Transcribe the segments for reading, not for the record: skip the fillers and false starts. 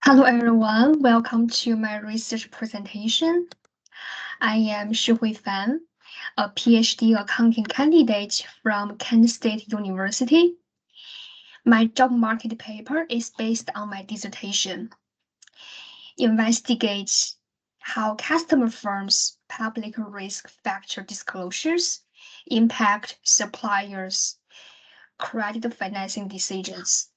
Hello everyone, welcome to my research presentation. I am Shihui Fan, a PhD accounting candidate from Kent State University. My job market paper is based on my dissertation. Investigates how customer firms' public risk factor disclosures impact suppliers' credit financing decisions.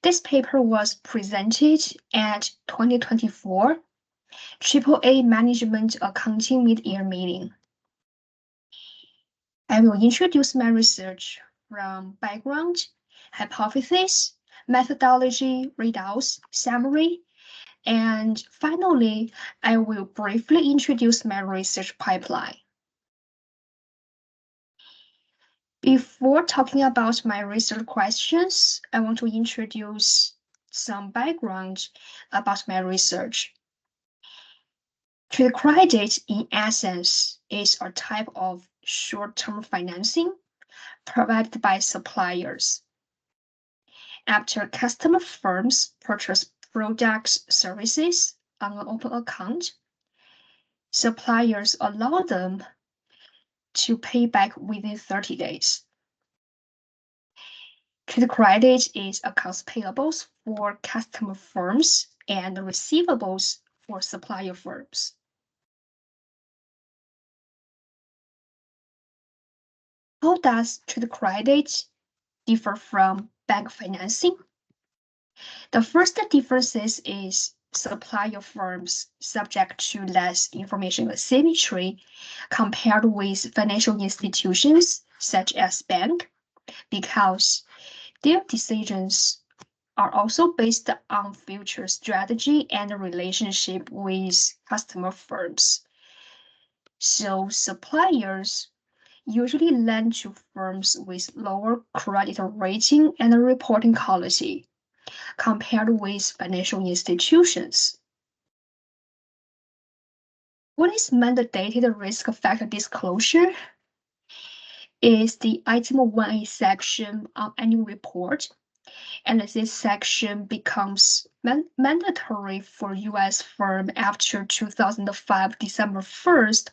This paper was presented at 2024 AAA Management Accounting Mid-Year Meeting. I will introduce my research from background, hypothesis, methodology, readouts, summary, and finally, I will briefly introduce my research pipeline. Before talking about my research questions, I want to introduce some background about my research. Trade credit, in essence, is a type of short-term financing provided by suppliers. After customer firms purchase products, services on an open account, suppliers allow them to pay back within 30 days. Trade credit is accounts payables for customer firms and receivables for supplier firms. How does trade credit differ from bank financing? The first difference is supplier firms subject to less information asymmetry compared with financial institutions such as bank, because their decisions are also based on future strategy and relationship with customer firms. So suppliers usually lend to firms with lower credit rating and reporting quality compared with financial institutions. What is mandated risk factor disclosure? Is the item 1A section on annual report, and this section becomes mandatory for U.S. firm after 2005 December 1st.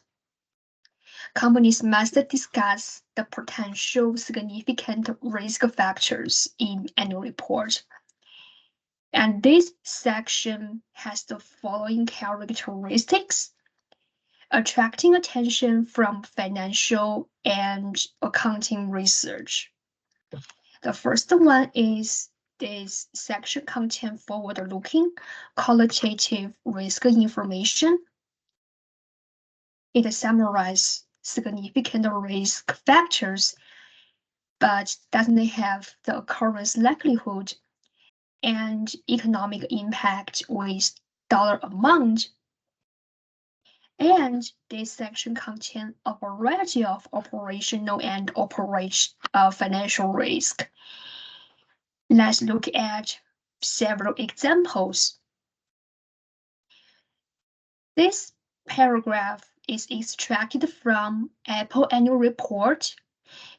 Companies must discuss the potential significant risk factors in annual report. And this section has the following characteristics: attracting attention from financial and accounting research. The first one is this section contains forward-looking qualitative risk information. It summarizes significant risk factors, but doesn't have the occurrence likelihood and economic impact with dollar amount. And this section contains a variety of operational and financial risk. Let's look at several examples. This paragraph is extracted from Apple annual report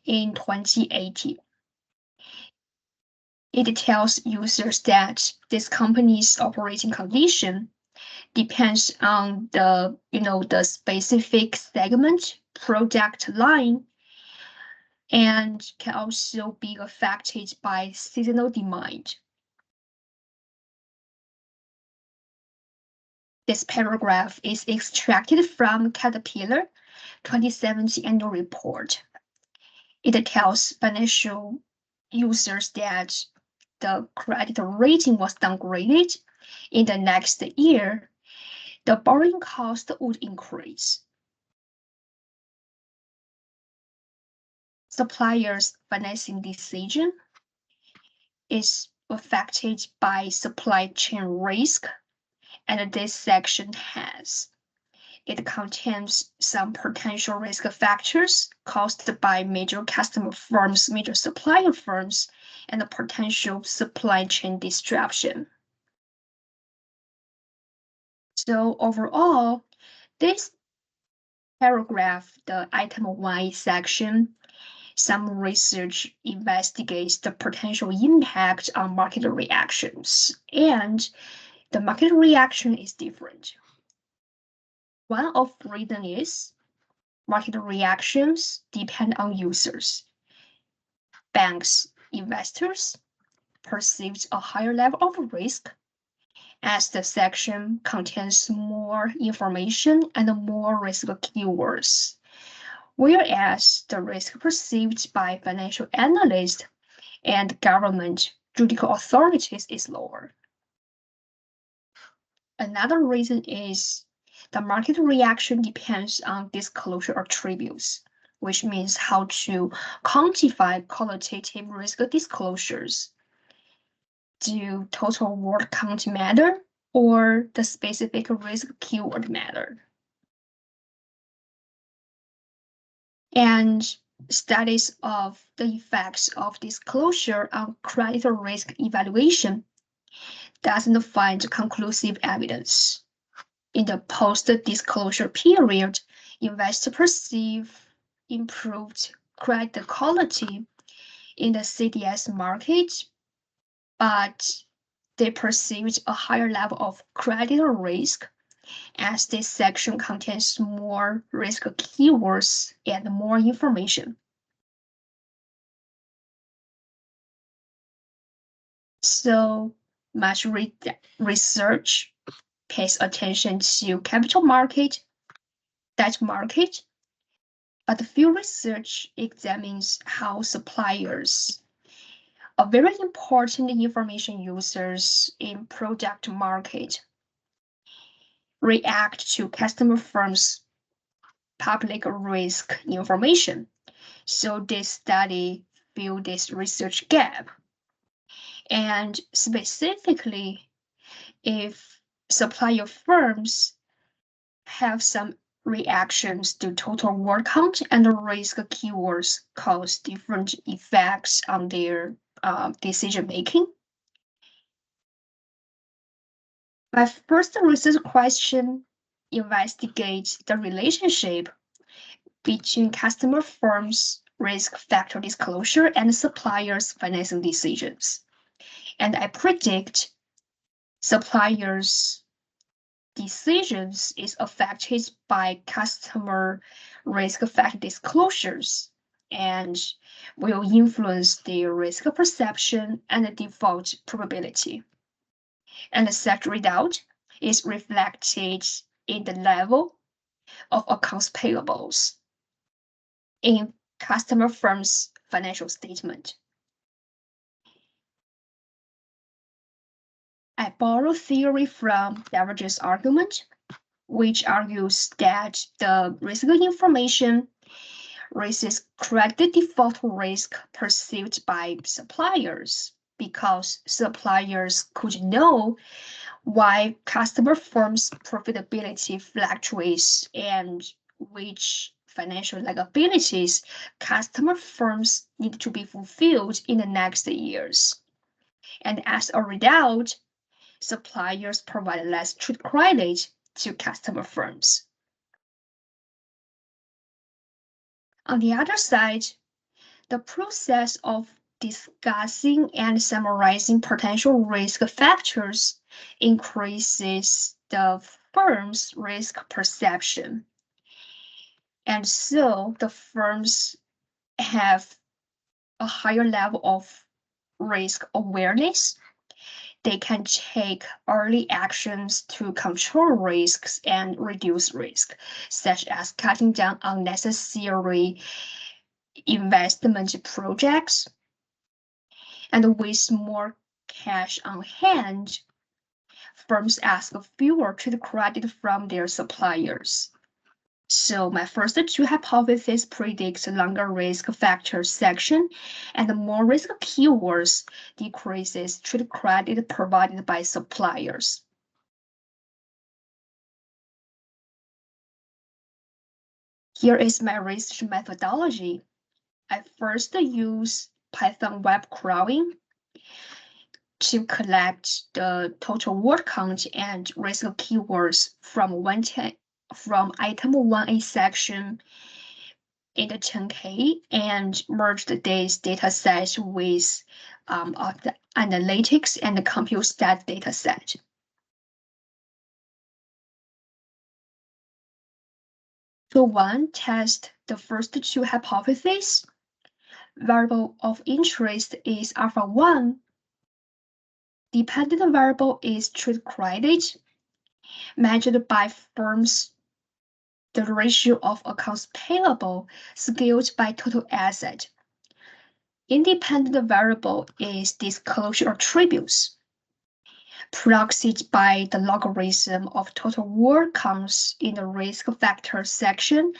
in 2018. It tells users that this company's operating condition depends on the specific segment, product line, and can also be affected by seasonal demand. This paragraph is extracted from Caterpillar 2017 annual report. It tells financial users that the credit rating was downgraded. In the next year, the borrowing cost would increase. Suppliers' financing decision is affected by supply chain risk, and this section it contains some potential risk factors caused by major customer firms, major supplier firms, and the potential supply chain disruption. So overall, this paragraph, the item 1 section, some research investigates the potential impact on market reactions, and the market reaction is different. One of the reasons is market reactions depend on users. Banks, investors perceived a higher level of risk as the section contains more information and more risk keywords, whereas the risk perceived by financial analysts and government judicial authorities is lower. Another reason is the market reaction depends on disclosure attributes, which means how to quantify qualitative risk disclosures. Do total word count matter or the specific risk keyword matter? And studies of the effects of disclosure on credit risk evaluation doesn't find conclusive evidence. In the post-disclosure period, investors perceive improved credit quality in the CDS market, but they perceived a higher level of credit risk as this section contains more risk keywords and more information. So much research pays attention to capital market, debt market, but few research examines how suppliers, a very important information users in product market, react to customer firms' public risk information. So this study filled this research gap. And specifically, if supplier firms have some reactions to total word count and risk keywords cause different effects on their decision making. My first research question investigates the relationship between customer firms' risk factor disclosure and suppliers' financing decisions. And I predict suppliers' decisions is affected by customer risk factor disclosures and will influence their risk perception and default probability. And such result is reflected in the level of accounts payables in customer firms' financial statement. I borrow theory from Divergence argument, which argues that the risk information raises credit default risk perceived by suppliers because suppliers could know why customer firms' profitability fluctuates and which financial liabilities customer firms need to be fulfilled in the next years. And as a result, suppliers provide less trade credit to customer firms. On the other side, the process of discussing and summarizing potential risk factors increases the firm's risk perception. And so the firms have a higher level of risk awareness. They can take early actions to control risks and reduce risk, such as cutting down unnecessary investment projects. And with more cash on hand, firms ask fewer trade credit from their suppliers. So my first two hypotheses predict longer risk factors section and more risk keywords decreases trade credit provided by suppliers. Here is my research methodology. I first use Python web crawling to collect the total word count and risk keywords from item 1A section in the 10K and merge this data set with the analytics and the compute stat data set. So 1 test the first two hypotheses. Variable of interest is alpha 1. Dependent variable is trade credit, measured by firms the ratio of accounts payable scaled by total asset. Independent variable is disclosure attributes, proxied by the logarithm of total word counts in the risk factor section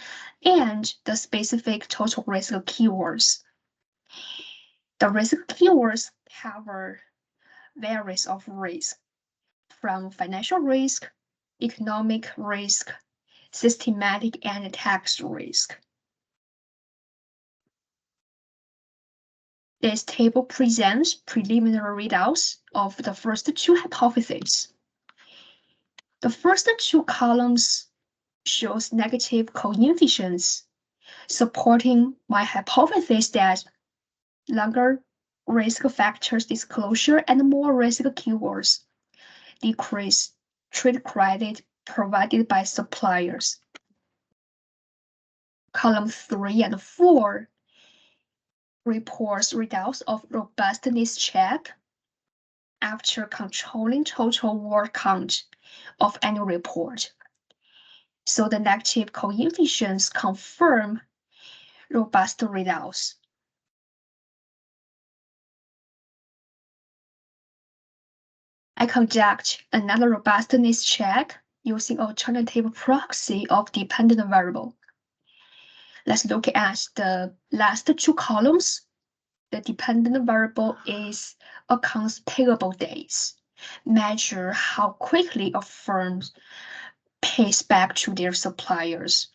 and the specific total risk keywords. The risk keywords cover various of risk, from financial risk, economic risk, systematic, and tax risk. This table presents preliminary readouts of the first two hypotheses. The first two columns shows negative coefficients, supporting my hypothesis that longer risk factors disclosure and more risk keywords decrease trade credit provided by suppliers. Column 3 and 4 reports results of robustness check after controlling total word count of annual report. So the negative coefficients confirm robust results. I conduct another robustness check using alternative proxy of dependent variable. Let's look at the last two columns. The dependent variable is accounts payable days. Measure how quickly a firm pays back to their suppliers.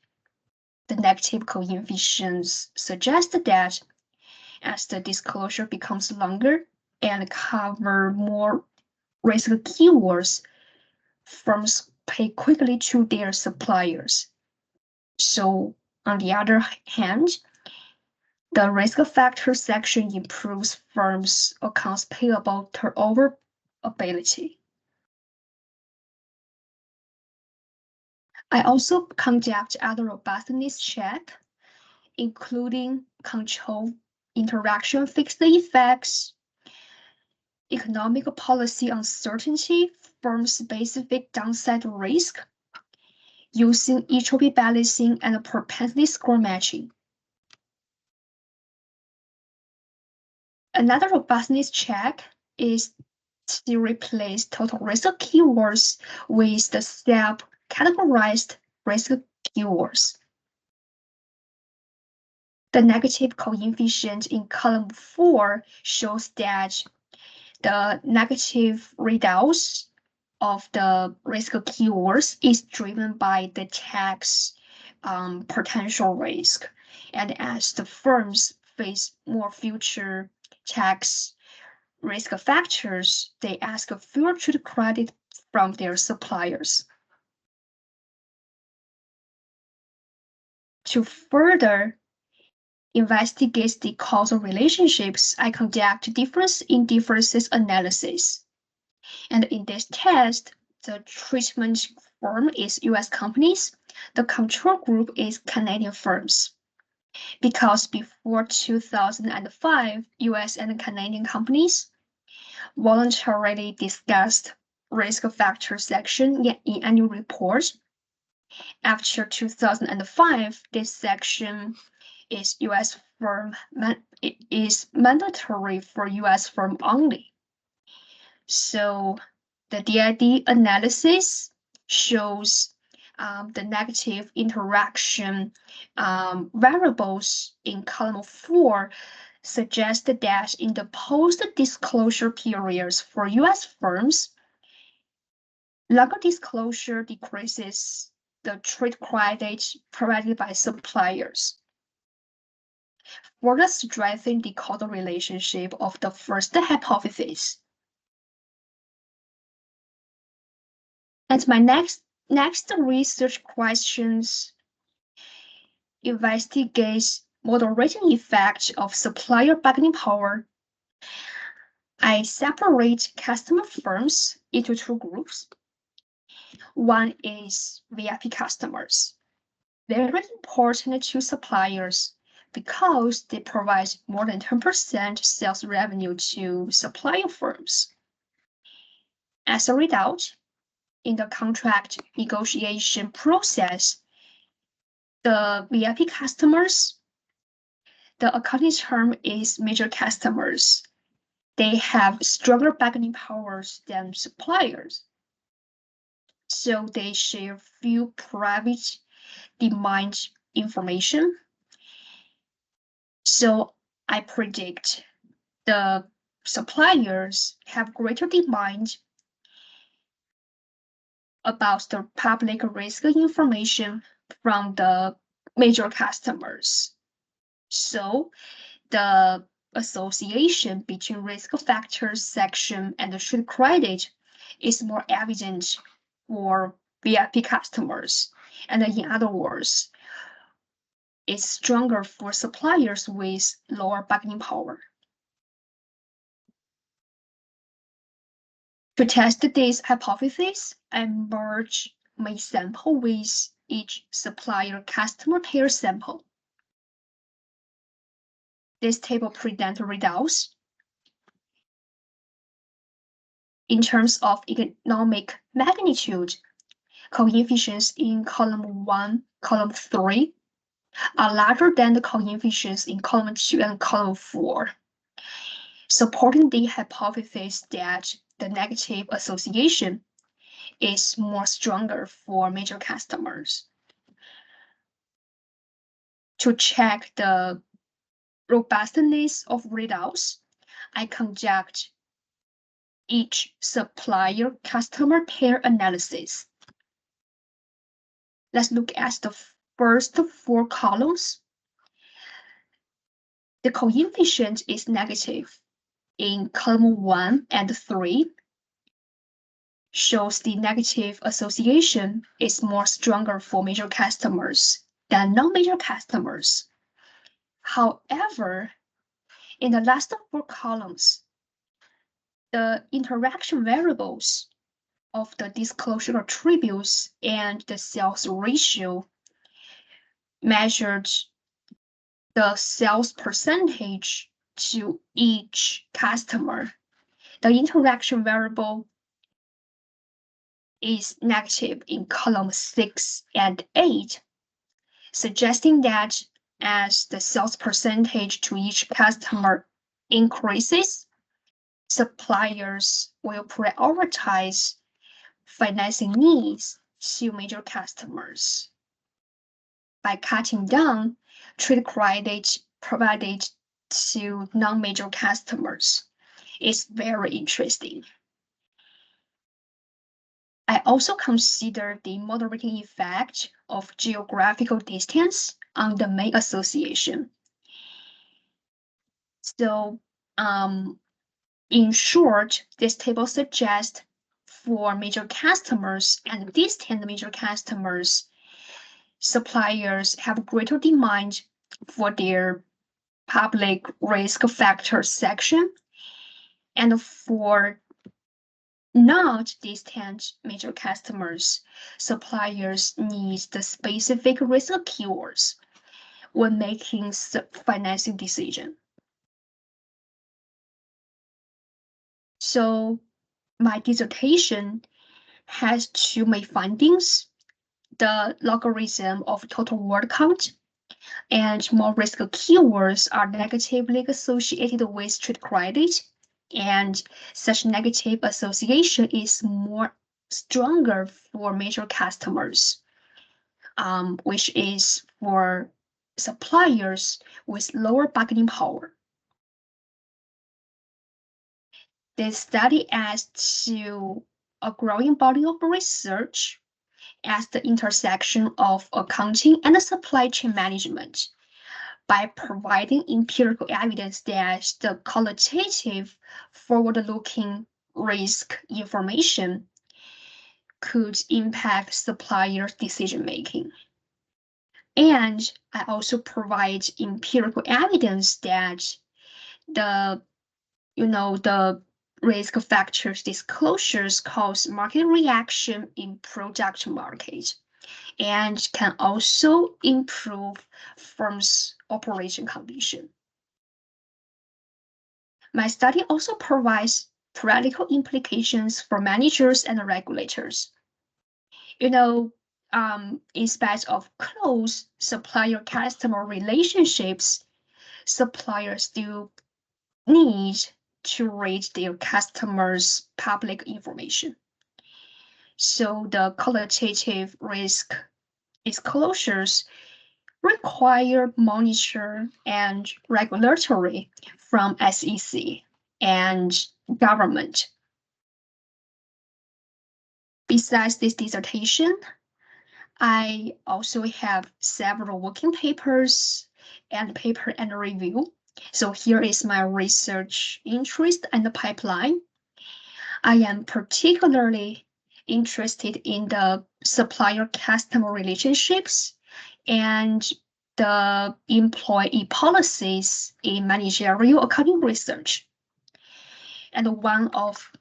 The negative coefficients suggest that as the disclosure becomes longer and cover more risk keywords, firms pay quickly to their suppliers. So on the other hand, the risk factor section improves firms' accounts payable turnover ability. I also conduct other robustness check, including control interaction fixed effects, economic policy uncertainty, firm-specific downside risk, using entropy balancing and propensity score matching. Another robustness check is to replace total risk keywords with the self-categorized risk keywords. The negative coefficient in column 4 shows that the negative results of the risk keywords is driven by the tax potential risk. And as the firms face more future tax risk factors, they ask fewer trade credit from their suppliers. To further investigate the causal relationships, I conduct difference in differences analysis. And in this test, the treatment firm is US companies, the control group is Canadian firms. Because before 2005, US and Canadian companies voluntarily discussed risk factor section in annual report. After 2005, this section is US firm is mandatory for US firm only. So the DID analysis shows the negative interaction variables in column 4 suggest that in the post-disclosure periods for US firms, longer disclosure decreases the trade credit provided by suppliers, further strengthening the causal relationship of the first hypothesis. And my next research questions investigates moderating effect of supplier bargaining power. I separate customer firms into two groups. One is VIP customers. very important to suppliers because they provide more than 10% sales revenue to supplier firms. As a result, in the contract negotiation process, the VIP customers, the accounting term is major customers. They have stronger bargaining powers than suppliers. So they share few private demand information. So I predict the suppliers have greater demand about the public risk information from the major customers. So the association between risk factors section and the trade credit is more evident for VIP customers. And in other words, it's stronger for suppliers with lower bargaining power. To test this hypothesis, I merge my sample with each supplier customer pair sample. This table presents results in terms of economic magnitude. Coefficients in column 1, column 3 are larger than the coefficients in column 2 and column 4, supporting the hypothesis that the negative association is more stronger for major customers. To check the robustness of results, I conduct each supplier customer pair analysis. Let's look at the first 4 columns. The coefficient is negative in column 1 and 3, shows the negative association is more stronger for major customers than non-major customers. However, in the last 4 columns, the interaction variables of the disclosure attributes and the sales ratio measured the sales percentage to each customer. The interaction variable is negative in column 6 and 8, suggesting that as the sales percentage to each customer increases, suppliers will prioritize financing needs to major customers by cutting down trade credit provided to non-major customers. It's very interesting. I also consider the moderating effect of geographical distance on the main association. So, in short, this table suggests for major customers and distant major customers, suppliers have greater demand for their public risk factor section, and for not distant major customers, suppliers need the specific risk keywords when making financing decision. So my dissertation has 2 main findings: the logarithm of total word count and more risk keywords are negatively associated with trade credit, and such negative association is more stronger for major customers, which is for suppliers with lower bargaining power. This study adds to a growing body of research at the intersection of accounting and supply chain management by providing empirical evidence that the qualitative forward-looking risk information could impact suppliers' decision-making. And I also provide empirical evidence that the risk factors disclosures cause market reaction in product market. and can also improve firms' operation condition. My study also provides practical implications for managers and regulators. In spite of close supplier-customer relationships, suppliers still need to read their customers' public information. So the qualitative risk disclosures require monitor and regulatory from SEC and government. Besides this dissertation, I also have several working papers and paper and review. So here is my research interest and the pipeline. I am particularly interested in the supplier-customer relationships and the employee policies in managerial accounting research. And one of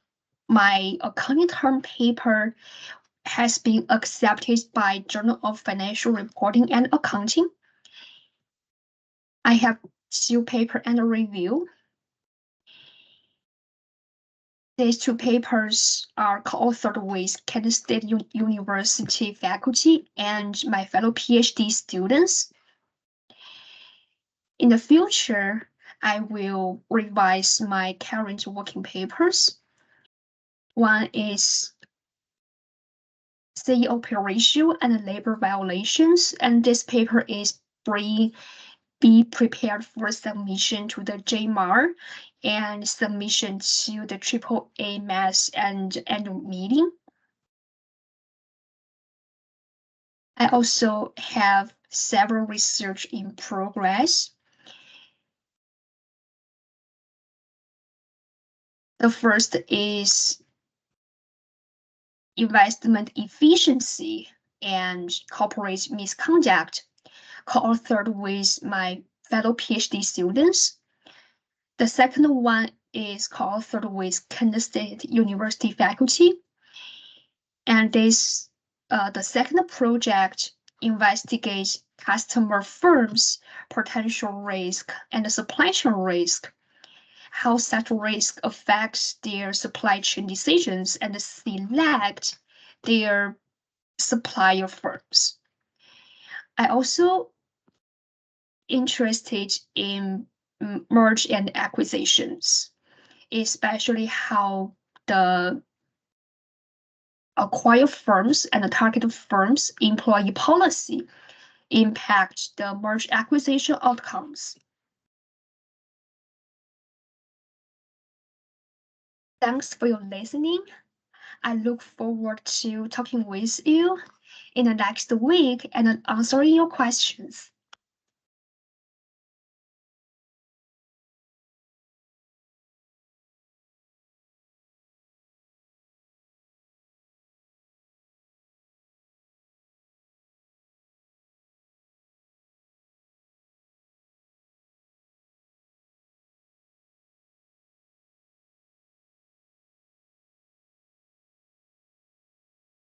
my accounting term paper has been accepted by Journal of Financial Reporting and Accounting. I have two paper and a review. These two papers are co-authored with Kansas State University faculty and my fellow PhD students. In the future, I will revise my current working papers. One is CEO pay ratio and labor violations, and this paper is be prepared for submission to the JMAR and submission to the AAA Mass and annual meeting. I also have several research in progress. The first is investment efficiency and corporate misconduct, co-authored with my fellow PhD students. The second one is co-authored with Kansas State University faculty. And the second project investigates customer firms' potential risk and supply chain risk, how such risk affects their supply chain decisions and select their supplier firms. I also interested in merge and acquisitions, especially how the acquired firms and the targeted firms' employee policy impact the merge acquisition outcomes. Thanks for your listening. I look forward to talking with you in the next week and answering your questions.